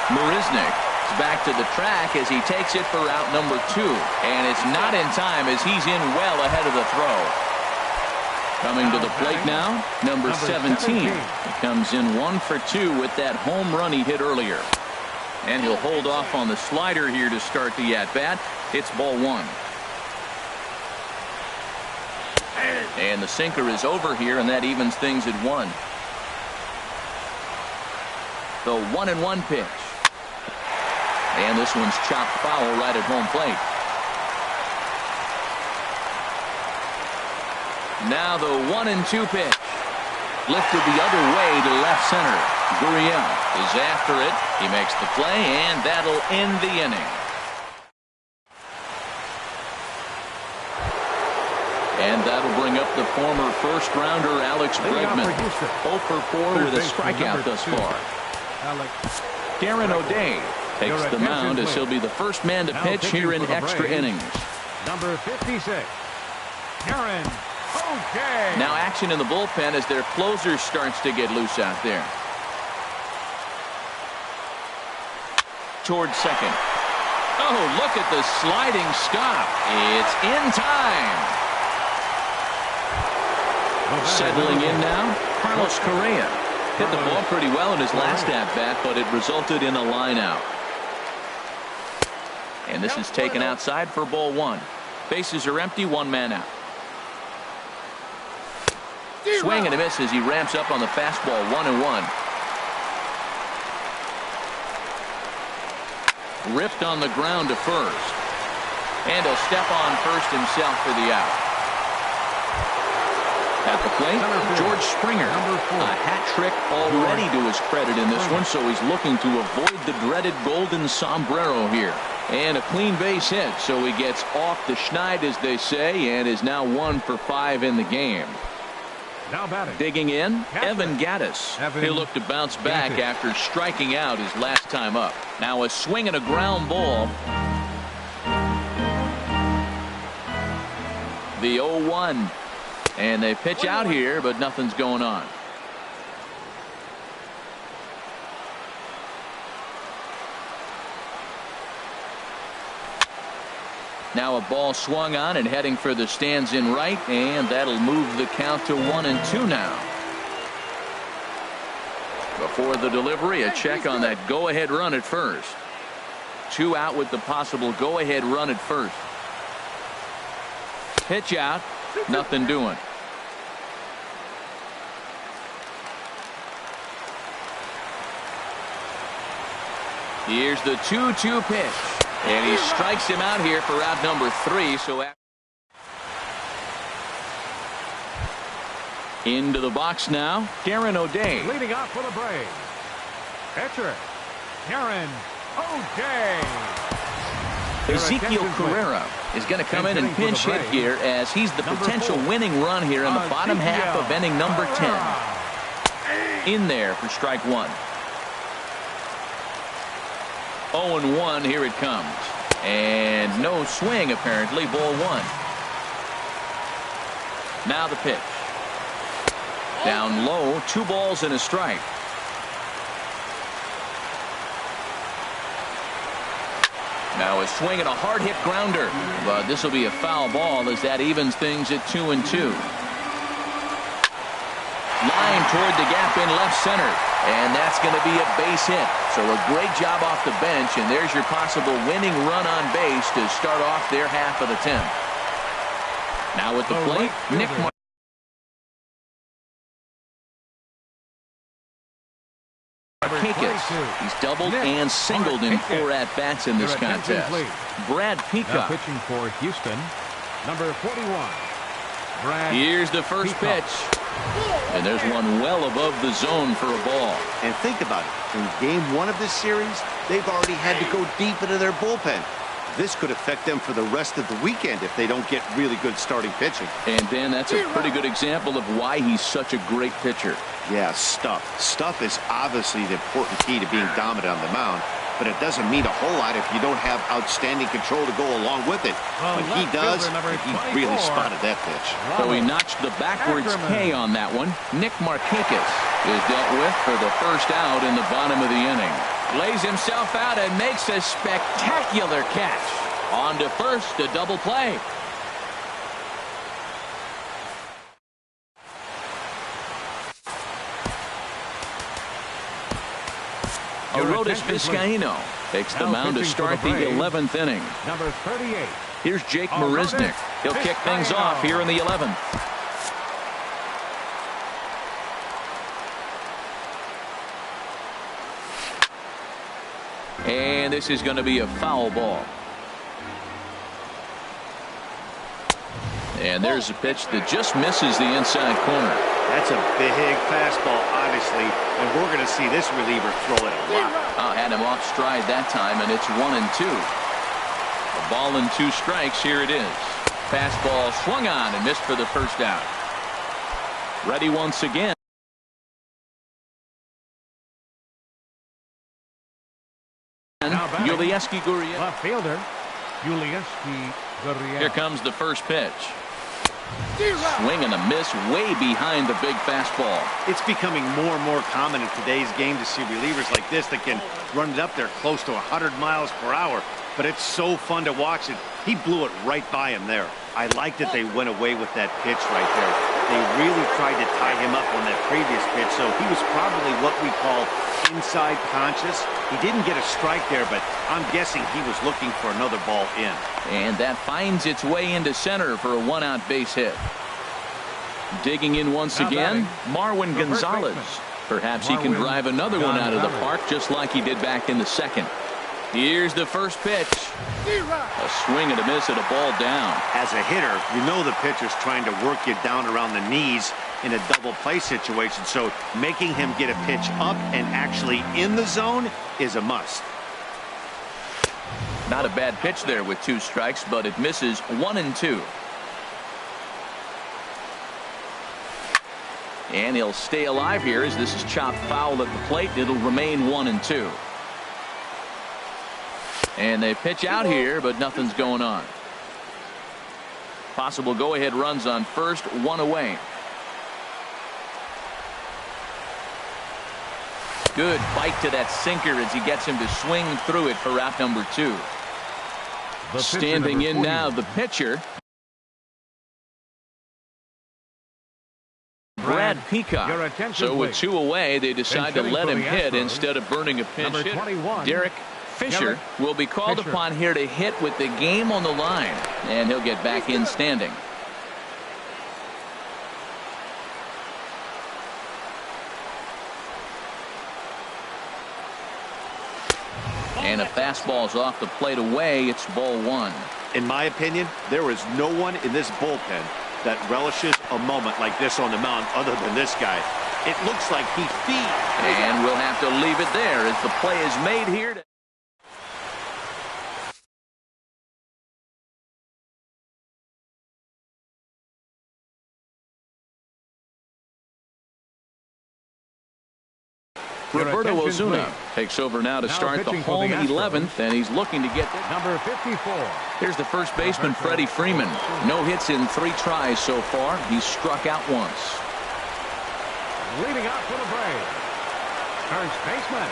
Marisnick is back to the track as he takes it for out number 2. And it's not in time as he's in well ahead of the throw. Coming to the plate now, number 17. He comes in 1 for 2 with that home run he hit earlier. And he'll hold off on the slider here to start the at-bat. It's ball 1. And the sinker is over here, and that evens things at 1. The 1-1 pitch. And this one's chopped foul right at home plate. Now the 1-2 pitch. Lifted the other way to left center. Gurriel is after it. He makes the play, and that'll end the inning. And that'll bring up the former first-rounder Alex Bregman. 0 for 4 with a strikeout thus far. Darren O'Day takes the mound as he'll be the first man to pitch here in extra innings. Number 56, Darren O'Day. Now action in the bullpen as their closer starts to get loose out there. Towards second. Oh, look at the sliding stop. It's in time. Settling in now, Carlos Correa. Hit the ball pretty well in his last at-bat, but it resulted in a line out. And this is taken outside for ball 1. Bases are empty, 1 man out. Swing and a miss as he ramps up on the fastball, 1-1. Ripped on the ground to first. And he'll step on first himself for the out. At the plate, George Springer. A hat trick already to his credit in this one, so he's looking to avoid the dreaded golden sombrero here. And a clean base hit, so he gets off the schneid, as they say, and is now 1 for 5 in the game. Now batting. Digging in, Evan Gattis. He'll look to bounce back after striking out his last time up. Now a swing and a ground ball. The 0-1. And they pitch out here, but nothing's going on. Now a ball swung on and heading for the stands in right, and that'll move the count to 1-2 now. Before the delivery, a check on that go-ahead run at first. 2 out with the possible go-ahead run at first. Pitch out, nothing doing. Here's the 2-2 pitch. And he strikes him out here for out number 3. So into the box now, Darren O'Day. Leading off for the Braves, pitcher Darren O'Day. Ezekiel Carrera is going to come in and pinch hit here as he's the potential winning run here in the bottom half of inning number 10. In there for strike 1. 0-1, here it comes. And no swing, apparently, ball 1. Now the pitch. Down low, 2 balls and a strike. Now a swing and a hard hit grounder. But this will be a foul ball as that evens things at 2-2. Line toward the gap in left center. And that's going to be a base hit. So a great job off the bench, and there's your possible winning run on base to start off their half of the 10th. Now at the plate, Nick Markakis. He's doubled and singled in 4 at-bats in this contest. Brad Peacock. Pitching for Houston, number 41. Here's the first pitch. And there's one well above the zone for a ball. And think about it. In game 1 of this series, they've already had to go deep into their bullpen. This could affect them for the rest of the weekend if they don't get really good starting pitching. And, Dan, that's a pretty good example of why he's such a great pitcher. Yeah, stuff. Stuff is obviously the important key to being dominant on the mound. but it doesn't mean a whole lot if you don't have outstanding control to go along with it. But he does, he really spotted that pitch. So he notched the backwards K on that one. Nick Markakis is dealt with for the first out in the bottom of the inning. Lays himself out and makes a spectacular catch. On to first, a double play. Arodys Vizcaíno takes the mound to start the 11th inning. Number 38. Here's Jake Marisnick. He'll kick things off here in the 11th. And this is going to be a foul ball. And there's a pitch that just misses the inside corner. That's a big fastball, honestly, and we're going to see this reliever throw it a lot. Had him off stride that time, and it's 1-2. A ball and 2 strikes. Here it is. Fastball swung on and missed for the first out. Ready once again. Yulieski Gurriel. Left fielder, Yulieski Gurriel. Here comes the first pitch. Swing and a miss way behind the big fastball. It's becoming more and more common in today's game to see relievers like this that can run it up there close to 100 miles per hour. But it's so fun to watch it. He blew it right by him there. I like that they went away with that pitch right there. They really tried to tie him up on that previous pitch, so he was probably what we call inside conscious. He didn't get a strike there, but I'm guessing he was looking for another ball in. And that finds its way into center for a 1-out base hit. Digging in once again, Marwin Gonzalez. Perhaps he can drive another one out of the park just like he did back in the second. Here's the first pitch. A swing and a miss and a ball down. As a hitter, you know the pitcher's trying to work you down around the knees in a double play situation, so making him get a pitch up and actually in the zone is a must. Not a bad pitch there with 2 strikes, but it misses 1-2. And he'll stay alive here as this is chopped foul at the plate. It'll remain 1-2. And they pitch out here, but nothing's going on. Possible go-ahead runs on first, 1 away. Good bite to that sinker as he gets him to swing through it for out number 2. Standing in now, the pitcher, Brad Peacock. So with 2 away, they decide to let him hit instead of burning a pinch hit. Derek Fisher will be called upon here to hit with the game on the line, and he'll get back in standing. And a fastball's off the plate away. It's ball 1. In my opinion, there is no one in this bullpen that relishes a moment like this on the mound other than this guy. It looks like he feeds. And we'll have to leave it there as the play is made here. Roberto Ozuna takes over now to start the home 11th, and he's looking to get number 54. Here's the first baseman, Freddie Freeman. No hits in 3 tries so far. He's struck out once. Leading out for the Braves, first baseman,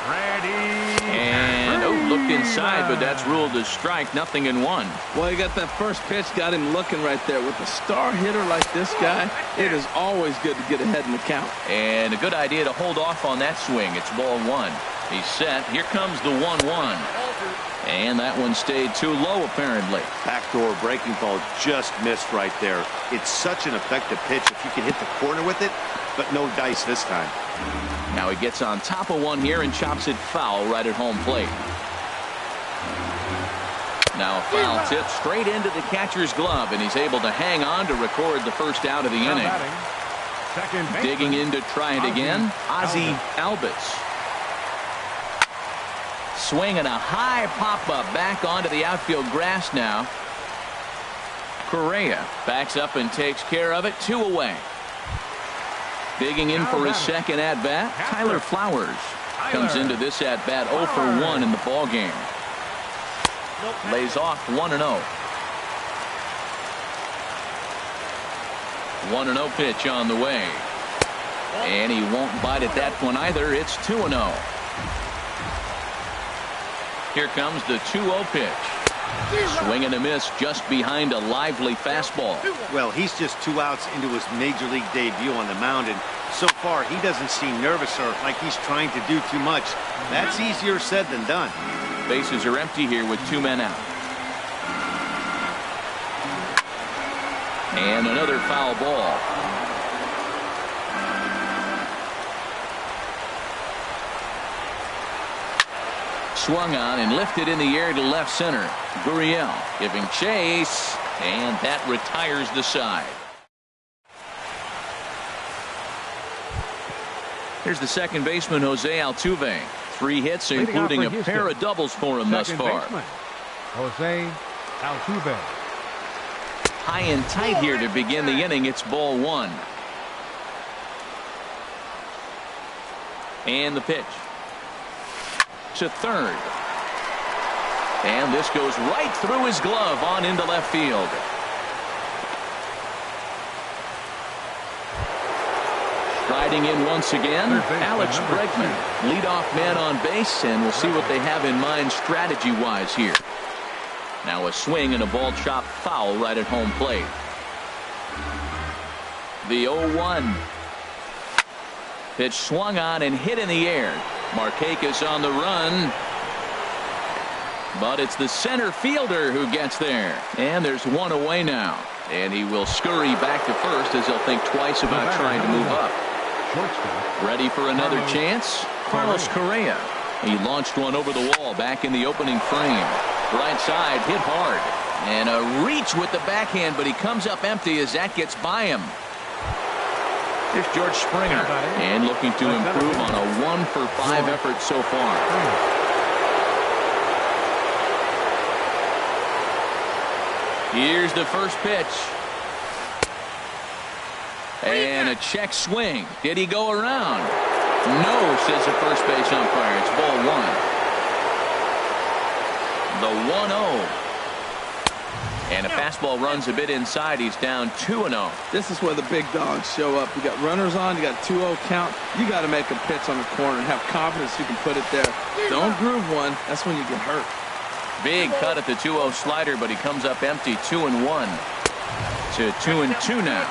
Freddie. And looked inside, but that's ruled a strike. 0-1. Well, you got that first pitch, got him looking right there. With a star hitter like this guy, it is always good to get ahead in the count. And a good idea to hold off on that swing. It's ball 1. He's set. Here comes the 1-1. And that one stayed too low, apparently. Backdoor breaking ball just missed right there. It's such an effective pitch if you can hit the corner with it, but no dice this time. Now he gets on top of one here and chops it foul right at home plate. Now a foul tip straight into the catcher's glove, and he's able to hang on to record the first out of the inning. Digging in to try it again, Ozzie Albies. Swinging a high pop-up back onto the outfield grass now. Correa backs up and takes care of it. 2 away. Digging in for his second at-bat, Tyler Flowers. Comes into this at bat 0 for 1 in the ball game. Lays off 1-0. 1-0 pitch on the way. And he won't bite at that one either. It's 2-0. Here comes the 2-0 pitch. Swing and a miss just behind a lively fastball. Well, he's just 2 outs into his major league debut on the mound, and so far he doesn't seem nervous or like he's trying to do too much. That's easier said than done. Bases are empty here with 2 men out. And another foul ball. Swung on and lifted in the air to left center. Gurriel giving chase, and that retires the side. Here's the second baseman, Jose Altuve. 3 hits, including a pair of doubles for him thus far. Jose Altuve. High and tight here to begin the inning. It's ball 1. And the pitch to third. And this goes right through his glove on into left field. Striding in once again, Alex Bregman, leadoff man on base, and we'll see what they have in mind strategy-wise here. Now a swing and a ball chopped foul right at home plate. The 0-1. Pitch swung on and hit in the air. Markakis on the run. But it's the center fielder who gets there. And there's 1 away now. And he will scurry back to first as he'll think twice about trying to move up. Ready for another chance? Carlos Correa. He launched one over the wall back in the opening frame. Right side, hit hard. And a reach with the backhand, but he comes up empty as that gets by him. Here's George Springer, and looking to improve on a 1 for 5 effort so far. Here's the first pitch. And a check swing. Did he go around? No, says the first base umpire. It's ball 1. The 1-0. And a fastball runs a bit inside. He's down 2-0. This is where the big dogs show up. You got runners on. You got 2-0 count. You got to make a pitch on the corner and have confidence you can put it there. Don't groove one. That's when you get hurt. Big cut at the 2-0 slider, but he comes up empty. 2-1 to 2-2 now.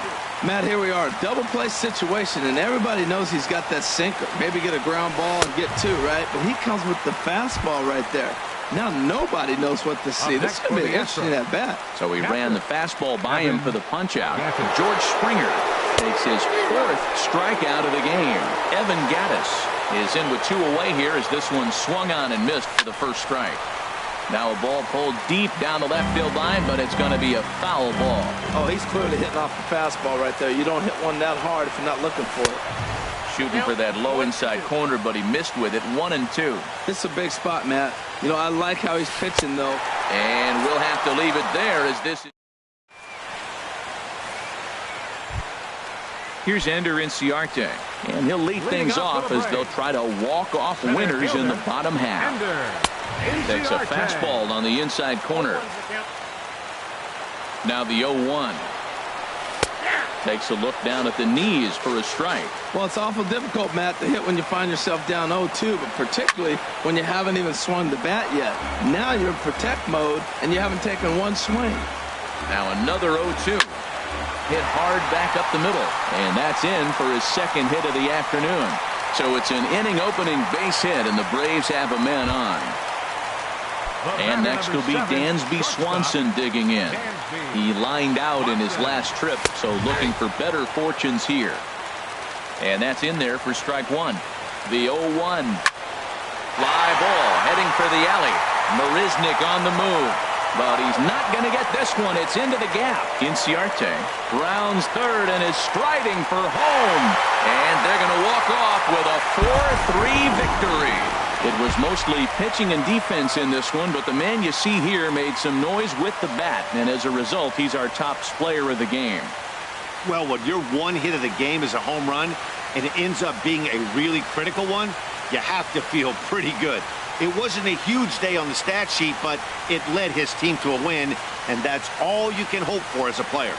Matt, here we are, double play situation, and everybody knows he's got that sinker. Maybe get a ground ball and get 2, right? But he comes with the fastball right there. Now nobody knows what to see. This is going to be interesting at bat. So he ran the fastball by him for the punch out. George Springer takes his 4th strikeout of the game. Evan Gattis is in with 2 away here as this one swung on and missed for the first strike. Now a ball pulled deep down the left field line, but it's going to be a foul ball. Oh, he's clearly hitting off the fastball right there. You don't hit one that hard if you're not looking for it. Shooting for that low inside corner, but he missed with it. 1-2. This is a big spot, Matt. You know, I like how he's pitching, though. And we'll have to leave it there as this is. Here's Ender Inciarte, and he'll lead things off as they'll try to walk off winners in the bottom half. Takes a fastball on the inside corner. Now the 0-1. Takes a look down at the knees for a strike. Well, it's awful difficult, Matt, to hit when you find yourself down 0-2, but particularly when you haven't even swung the bat yet. Now you're in protect mode, and you haven't taken one swing. Now another 0-2. Hit hard back up the middle, and that's in for his 2nd hit of the afternoon. So it's an inning-opening base hit, and the Braves have a man on. And next will be Dansby Swanson digging in. He lined out in his last trip, so looking for better fortunes here. And that's in there for strike 1. The 0-1. Fly ball heading for the alley. Marisnik on the move. But he's not going to get this one. It's into the gap. Inciarte rounds third and is striding for home. And they're going to walk off with a 4-3 victory. It was mostly pitching and defense in this one, but the man you see here made some noise with the bat, and as a result, he's our top player of the game. Well, when your 1 hit of the game is a home run, and it ends up being a really critical one, you have to feel pretty good. It wasn't a huge day on the stat sheet, but it led his team to a win, and that's all you can hope for as a player.